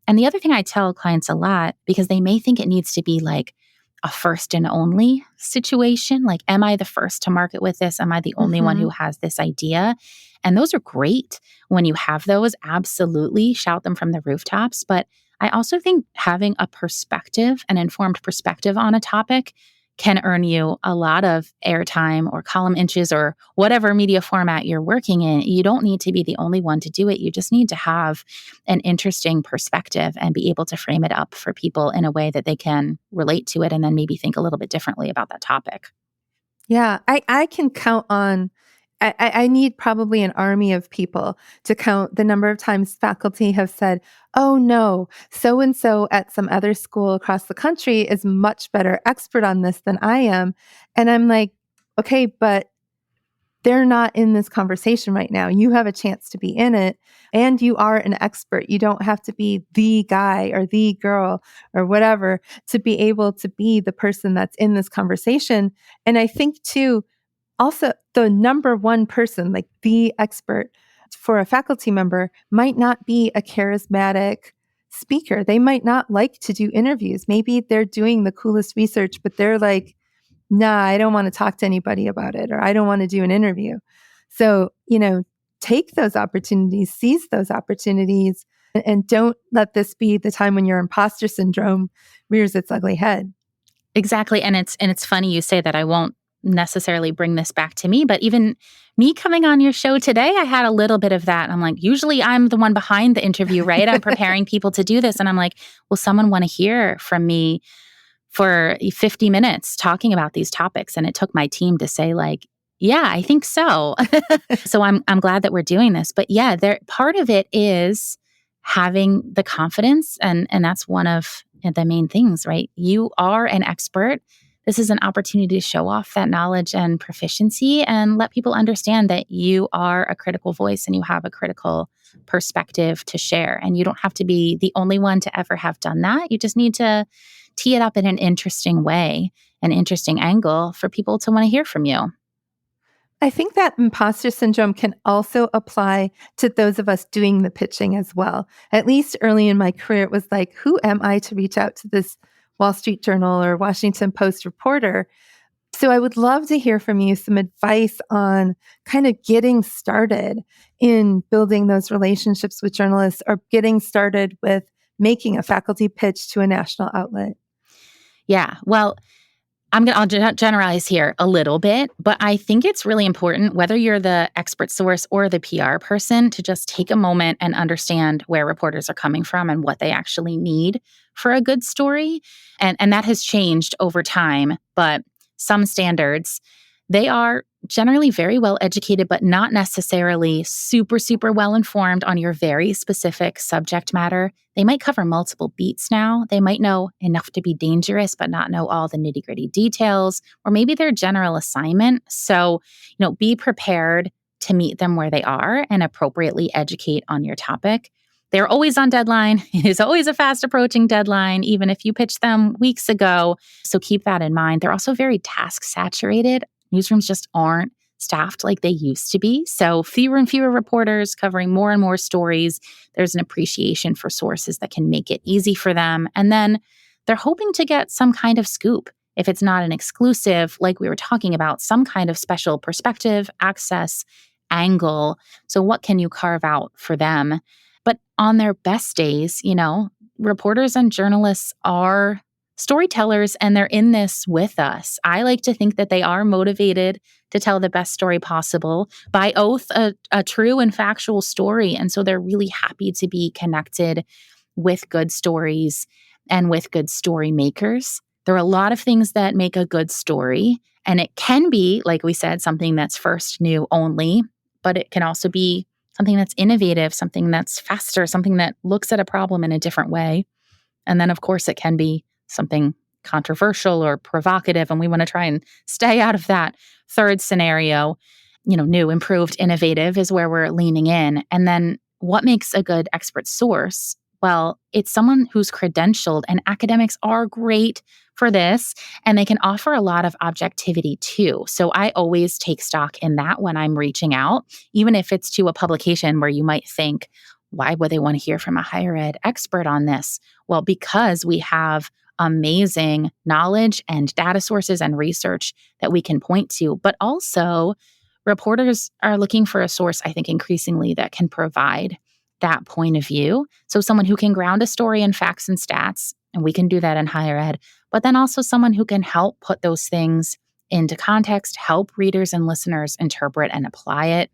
And the other thing I tell clients a lot, because they may think it needs to be like a first and only situation, like, am I the first to market with this? Am I the only one who has this idea? And those are great. When you have those, absolutely shout them from the rooftops. But I also think having a perspective, an informed perspective on a topic can earn you a lot of airtime or column inches or whatever media format you're working in. You don't need to be the only one to do it. You just need to have an interesting perspective and be able to frame it up for people in a way that they can relate to it and then maybe think a little bit differently about that topic. Yeah, I can count on, I need probably an army of people to count the number of times faculty have said, oh no, so-and-so at some other school across the country is much better expert on this than I am. And I'm like, okay, but they're not in this conversation right now. You have a chance to be in it and you are an expert. You don't have to be the guy or the girl or whatever to be able to be the person that's in this conversation. And I think too, also, the number one person, like the expert for a faculty member, might not be a charismatic speaker. They might not like to do interviews. Maybe they're doing the coolest research, but they're like, nah, I don't want to talk to anybody about it, or I don't want to do an interview. So, take those opportunities, seize those opportunities, and don't let this be the time when your imposter syndrome rears its ugly head. Exactly. And it's funny you say that. I won't necessarily bring this back to me, but even me coming on your show today, I had a little bit of that. I'm like, usually I'm the one behind the interview, right? I'm preparing people to do this. And I'm like, will someone want to hear from me for 50 minutes talking about these topics? And it took my team to say like, yeah, I think so. So I'm glad that we're doing this. But yeah, part of it is having the confidence. And that's one of the main things, right? You are an expert. This is an opportunity to show off that knowledge and proficiency and let people understand that you are a critical voice and you have a critical perspective to share. And you don't have to be the only one to ever have done that. You just need to tee it up in an interesting way, an interesting angle for people to want to hear from you. I think that imposter syndrome can also apply to those of us doing the pitching as well. At least early in my career, it was like, who am I to reach out to this Wall Street Journal or Washington Post reporter? So I would love to hear from you some advice on kind of getting started in building those relationships with journalists or getting started with making a faculty pitch to a national outlet. Yeah, well, I'll generalize here a little bit, but I think it's really important, whether you're the expert source or the PR person, to just take a moment and understand where reporters are coming from and what they actually need for a good story. And that has changed over time, but some standards, they are generally very well educated, but not necessarily super, super well informed on your very specific subject matter. They might cover multiple beats now. They might know enough to be dangerous, but not know all the nitty-gritty details, or maybe their general assignment. So, be prepared to meet them where they are and appropriately educate on your topic. They're always on deadline. It is always a fast approaching deadline, even if you pitched them weeks ago. So keep that in mind. They're also very task saturated. Newsrooms just aren't staffed like they used to be. So fewer and fewer reporters covering more and more stories. There's an appreciation for sources that can make it easy for them. And then they're hoping to get some kind of scoop. if it's not an exclusive, like we were talking about, some kind of special perspective, access, angle. So what can you carve out for them? But on their best days, reporters and journalists are storytellers and they're in this with us. I like to think that they are motivated to tell the best story possible, by oath, a true and factual story. And so they're really happy to be connected with good stories and with good story makers. There are a lot of things that make a good story, and it can be, like we said, something that's first, new only, but it can also be something that's innovative, something that's faster, something that looks at a problem in a different way. And then, of course, it can be something controversial or provocative, and we want to try and stay out of that third scenario. New, improved, innovative is where we're leaning in. And then what makes a good expert source? Well, it's someone who's credentialed, and academics are great for this, and they can offer a lot of objectivity too. So I always take stock in that when I'm reaching out, even if it's to a publication where you might think, why would they want to hear from a higher ed expert on this? Well, because we have amazing knowledge and data sources and research that we can point to, but also reporters are looking for a source, I think, increasingly that can provide that point of view. So someone who can ground a story in facts and stats, and we can do that in higher ed, but then also someone who can help put those things into context, help readers and listeners interpret and apply it.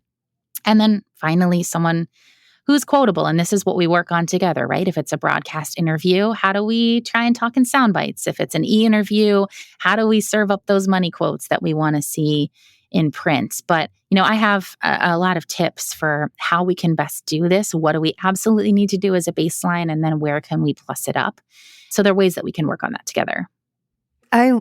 And then finally, someone who's quotable. And this is what we work on together, right? If it's a broadcast interview, how do we try and talk in sound bites? If it's an e-interview, how do we serve up those money quotes that we want to see in print? But, I have a lot of tips for how we can best do this. What do we absolutely need to do as a baseline? And then where can we plus it up? So there are ways that we can work on that together. I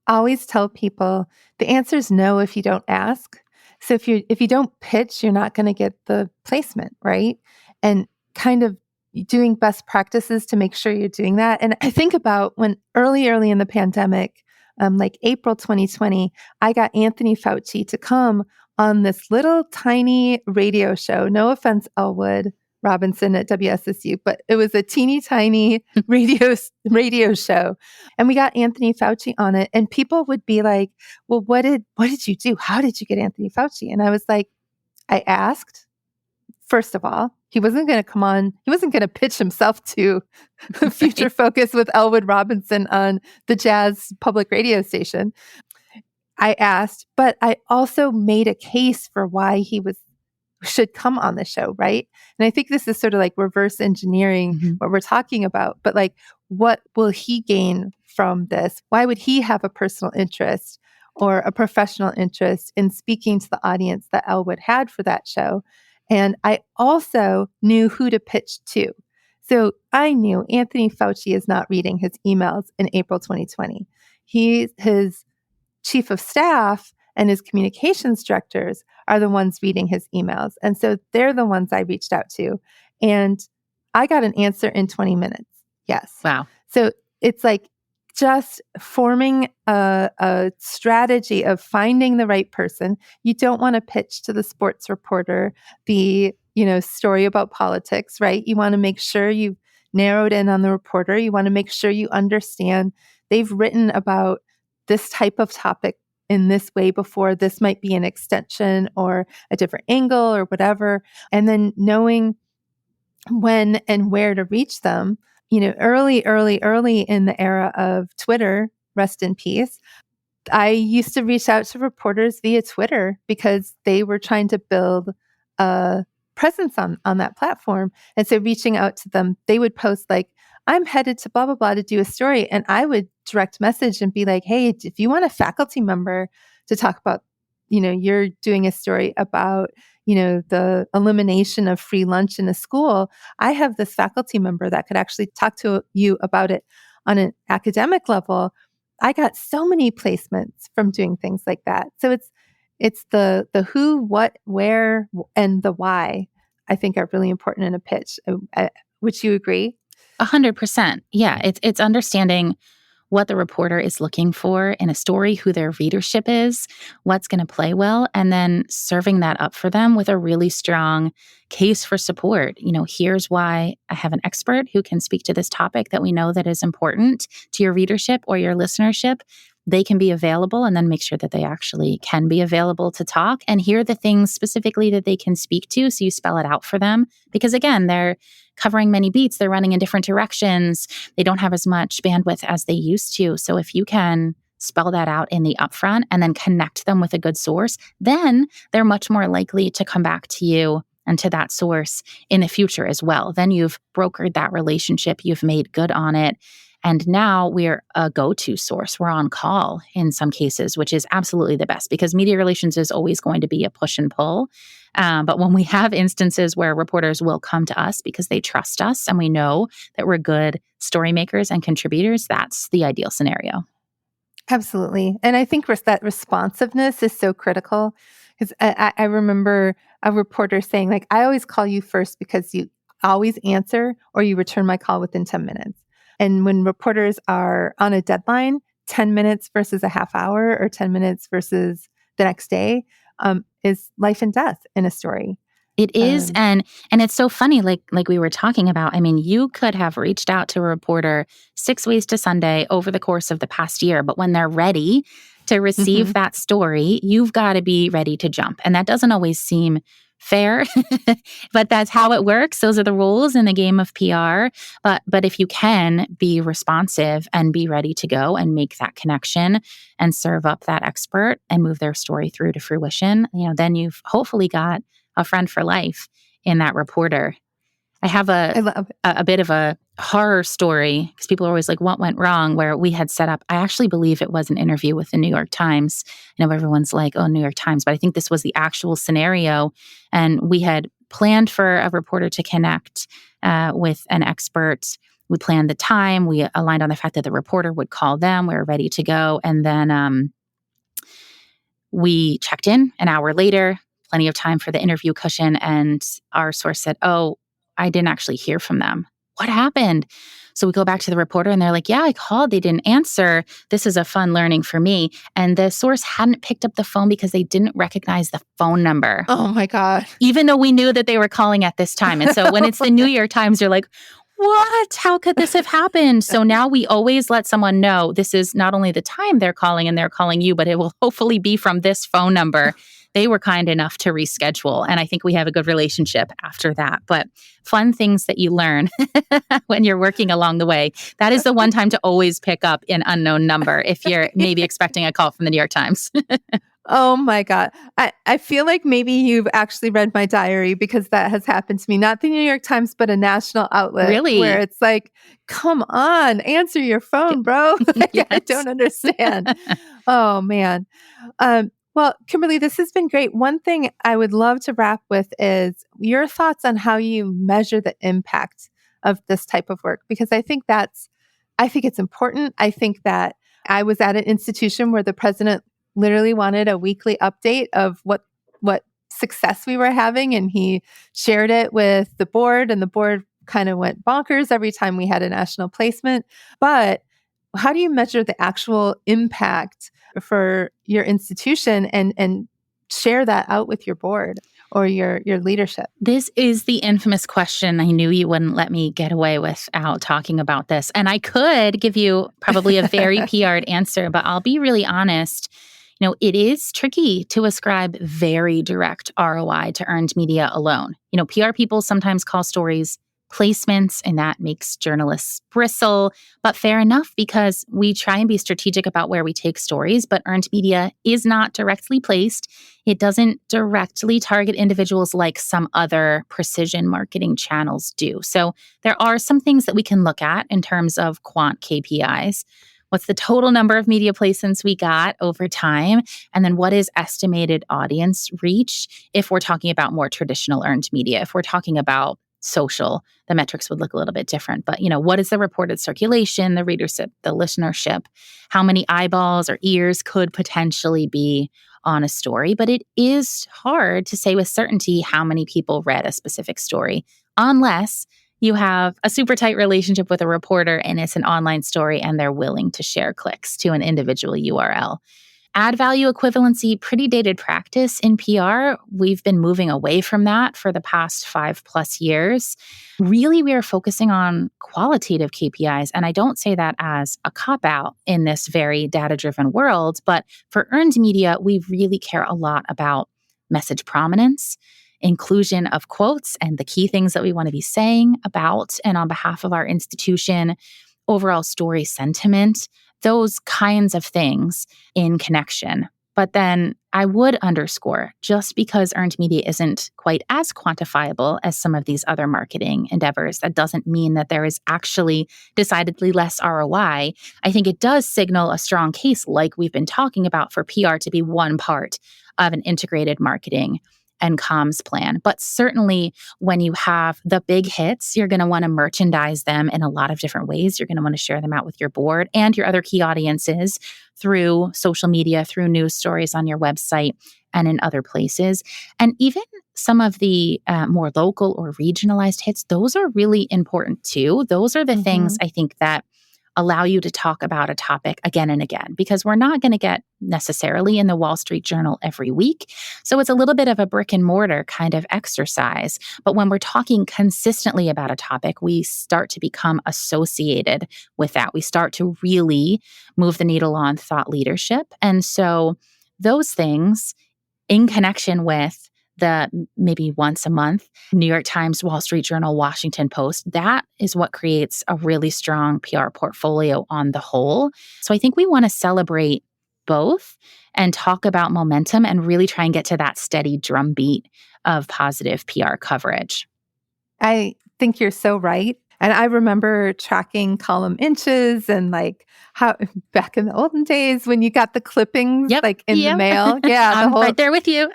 always tell people the answer is no if you don't ask. So if you don't pitch, you're not going to get the placement, right? And kind of doing best practices to make sure you're doing that. And I think about when early in the pandemic, like April 2020, I got Anthony Fauci to come on this little tiny radio show. No offense, Elwood Robinson at WSSU, but it was a teeny tiny radio show. And we got Anthony Fauci on it, and people would be like, well, what did you do? How did you get Anthony Fauci? And I was like, I asked. First of all, he wasn't going to come on. He wasn't going to pitch himself to Future Focus with Elwood Robinson on the Jazz public radio station. I asked, but I also made a case for why he should come on the show, right? And I think this is sort of like reverse engineering what we're talking about, but like, what will he gain from this? Why would he have a personal interest or a professional interest in speaking to the audience that Elwood had for that show? And I also knew who to pitch to. So I knew Anthony Fauci is not reading his emails in April 2020. His chief of staff and his communications directors are the ones reading his emails. And so they're the ones I reached out to. And I got an answer in 20 minutes. Yes. Wow. So it's like just forming a strategy of finding the right person. You don't want to pitch to the sports reporter the story about politics, right? You want to make sure you've narrowed in on the reporter. You want to make sure you understand they've written about this type of topic in this way before. This might be an extension or a different angle or whatever. And then knowing when and where to reach them. Early in the era of Twitter, rest in peace, I used to reach out to reporters via Twitter because they were trying to build a presence on that platform. And so reaching out to them, they would post like, I'm headed to blah, blah, blah to do a story. And I would direct message and be like, hey, if you want a faculty member to talk about, you're doing a story about, the elimination of free lunch in a school, I have this faculty member that could actually talk to you about it on an academic level. I got so many placements from doing things like that. So it's the who, what, where, and the why, I think are really important in a pitch. Would you agree? 100%. Yeah. It's understanding what the reporter is looking for in a story, who their readership is, what's going to play well, and then serving that up for them with a really strong case for support. Here's why I have an expert who can speak to this topic that we know that is important to your readership or your listenership. they can be available, and then make sure that they actually can be available to talk and hear the things specifically that they can speak to. So you spell it out for them, because again, they're covering many beats. They're running in different directions. They don't have as much bandwidth as they used to. So if you can spell that out in the upfront and then connect them with a good source, then they're much more likely to come back to you and to that source in the future as well. Then you've brokered that relationship. You've made good on it. And now we're a go-to source. We're on call in some cases, which is absolutely the best, because media relations is always going to be a push and pull. But when we have instances where reporters will come to us because they trust us and we know that we're good story makers and contributors, that's the ideal scenario. Absolutely. And I think that responsiveness is so critical, because I remember a reporter saying, like, I always call you first because you always answer or you return my call within 10 minutes. And when reporters are on a deadline, 10 minutes versus a half hour or 10 minutes versus the next day is life and death in a story. It is, and it's so funny, like we were talking about. I mean, you could have reached out to a reporter 6 ways to Sunday over the course of the past year, but when they're ready to receive that story, you've got to be ready to jump. And that doesn't always seem fair, but that's how it works. Those are the rules in the game of PR. But if you can be responsive and be ready to go and make that connection and serve up that expert and move their story through to fruition, then you've hopefully got a friend for life in that reporter. I have a bit of a horror story, because people are always like, what went wrong? Where we had set up, I actually believe it was an interview with the New York Times. I know everyone's like, oh, New York Times, but I think this was the actual scenario. And we had planned for a reporter to connect with an expert. We planned the time. We aligned on the fact that the reporter would call them. We were ready to go. And then we checked in an hour later, plenty of time for the interview cushion. And our source said, oh, I didn't actually hear from them. What happened? So we go back to the reporter and they're like, yeah, I called. They didn't answer. This is a fun learning for me. And the source hadn't picked up the phone because they didn't recognize the phone number. Oh my God. Even though we knew that they were calling at this time. And so when it's the New York Times, you're like, what? How could this have happened? So now we always let someone know this is not only the time they're calling and they're calling you, but it will hopefully be from this phone number. They were kind enough to reschedule. And I think we have a good relationship after that. But fun things that you learn when you're working along the way. That is the one time to always pick up an unknown number if you're maybe expecting a call from the New York Times. Oh my God. I feel like maybe you've actually read my diary, because that has happened to me. Not the New York Times, but a national outlet. Really? Where it's like, come on, answer your phone, bro. Yes. I don't understand. Oh man. Well, Kimberly, this has been great. One thing I would love to wrap with is your thoughts on how you measure the impact of this type of work, because I think it's important. I think that I was at an institution where the president literally wanted a weekly update of what success we were having, and he shared it with the board, and the board kind of went bonkers every time we had a national placement. But how do you measure the actual impact for your institution and share that out with your board or your leadership? This is the infamous question. I knew you wouldn't let me get away without talking about this. And I could give you probably a very PR'd answer, but I'll be really honest. It is tricky to ascribe very direct ROI to earned media alone. PR people sometimes call stories placements, and that makes journalists bristle. But fair enough, because we try and be strategic about where we take stories, but earned media is not directly placed. It doesn't directly target individuals like some other precision marketing channels do. So there are some things that we can look at in terms of quant KPIs. What's the total number of media placements we got over time? And then what is estimated audience reach if we're talking about more traditional earned media? If we're talking about social, the metrics would look a little bit different. But, what is the reported circulation, the readership, the listenership? How many eyeballs or ears could potentially be on a story? But it is hard to say with certainty how many people read a specific story, unless you have a super tight relationship with a reporter and it's an online story and they're willing to share clicks to an individual URL. Add value equivalency, pretty dated practice in PR. We've been moving away from that for the past 5+ years. Really, we are focusing on qualitative KPIs. And I don't say that as a cop-out in this very data-driven world, but for earned media, we really care a lot about message prominence, inclusion of quotes, and the key things that we want to be saying about and on behalf of our institution, overall story sentiment, those kinds of things in connection. But then I would underscore, just because earned media isn't quite as quantifiable as some of these other marketing endeavors, that doesn't mean that there is actually decidedly less ROI. I think it does signal a strong case, like we've been talking about, for PR to be one part of an integrated marketing and comms plan. But certainly when you have the big hits, you're going to want to merchandise them in a lot of different ways. You're going to want to share them out with your board and your other key audiences through social media, through news stories on your website, and in other places. And even some of the more local or regionalized hits, those are really important too. Those are the things I think that allow you to talk about a topic again and again, because we're not going to get necessarily in the Wall Street Journal every week. So it's a little bit of a brick and mortar kind of exercise. But when we're talking consistently about a topic, we start to become associated with that. We start to really move the needle on thought leadership. And so those things in connection with the maybe once a month New York Times, Wall Street Journal, Washington Post, that is what creates a really strong PR portfolio on the whole. So I think we want to celebrate both and talk about momentum and really try and get to that steady drumbeat of positive PR coverage. I think you're so right. And I remember tracking column inches and like how back in the olden days when you got the clippings like in the mail. Yeah. I'm right there with you.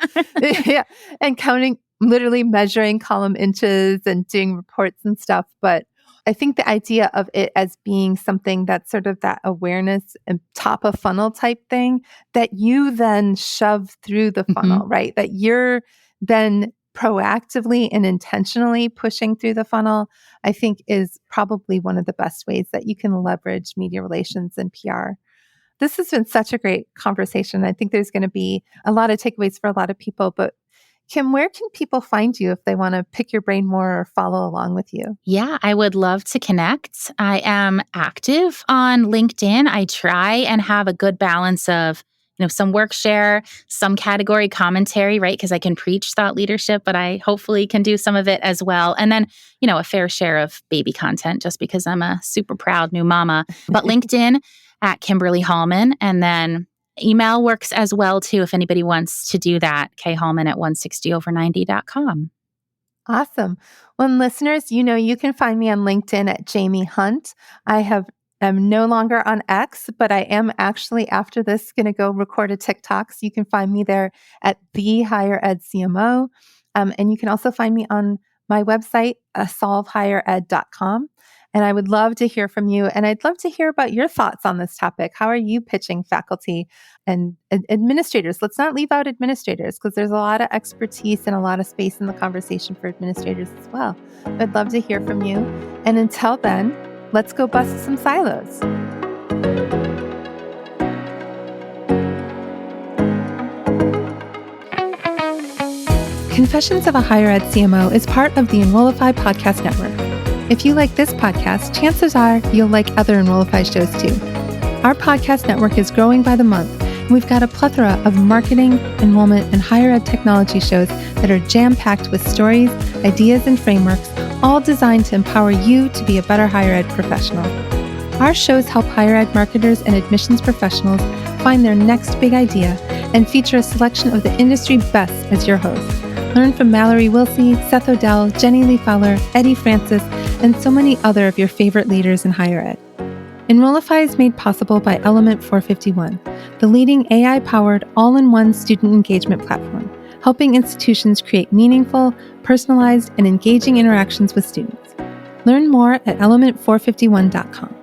Yeah. And counting, literally measuring column inches and doing reports and stuff. But I think the idea of it as being something that's sort of that awareness and top of funnel type thing that you then shove through the funnel, right? That you're then proactively and intentionally pushing through the funnel, I think is probably one of the best ways that you can leverage media relations and PR. This has been such a great conversation. I think there's going to be a lot of takeaways for a lot of people, but Kim, where can people find you if they want to pick your brain more or follow along with you? Yeah, I would love to connect. I am active on LinkedIn. I try and have a good balance of some work share, some category commentary, right? Because I can preach thought leadership, but I hopefully can do some of it as well. And then, a fair share of baby content just because I'm a super proud new mama. But LinkedIn at Kimberly Hallman. And then email works as well too if anybody wants to do that. khallman@160over90.com. Awesome. Well, listeners, you can find me on LinkedIn at Jaime Hunt. I'm no longer on X, but I am actually after this going to go record a TikTok. So you can find me there at the Higher Ed CMO. And you can also find me on my website, solvehighered.com. And I would love to hear from you. And I'd love to hear about your thoughts on this topic. How are you pitching faculty and administrators? Let's not leave out administrators because there's a lot of expertise and a lot of space in the conversation for administrators as well. I'd love to hear from you. And until then, let's go bust some silos. Confessions of a Higher Ed CMO is part of the Enrollify podcast network. If you like this podcast, chances are you'll like other Enrollify shows too. Our podcast network is growing by the month, and we've got a plethora of marketing, enrollment, and higher ed technology shows that are jam-packed with stories, ideas, and frameworks, all designed to empower you to be a better higher ed professional. Our shows help higher ed marketers and admissions professionals find their next big idea and feature a selection of the industry best as your host. Learn from Mallory Wilsey, Seth Odell, Jenny Lee Fowler, Eddie Francis, and so many other of your favorite leaders in higher ed. Enrollify is made possible by Element 451, the leading AI-powered all-in-one student engagement platform, helping institutions create meaningful, personalized, and engaging interactions with students. Learn more at element451.com.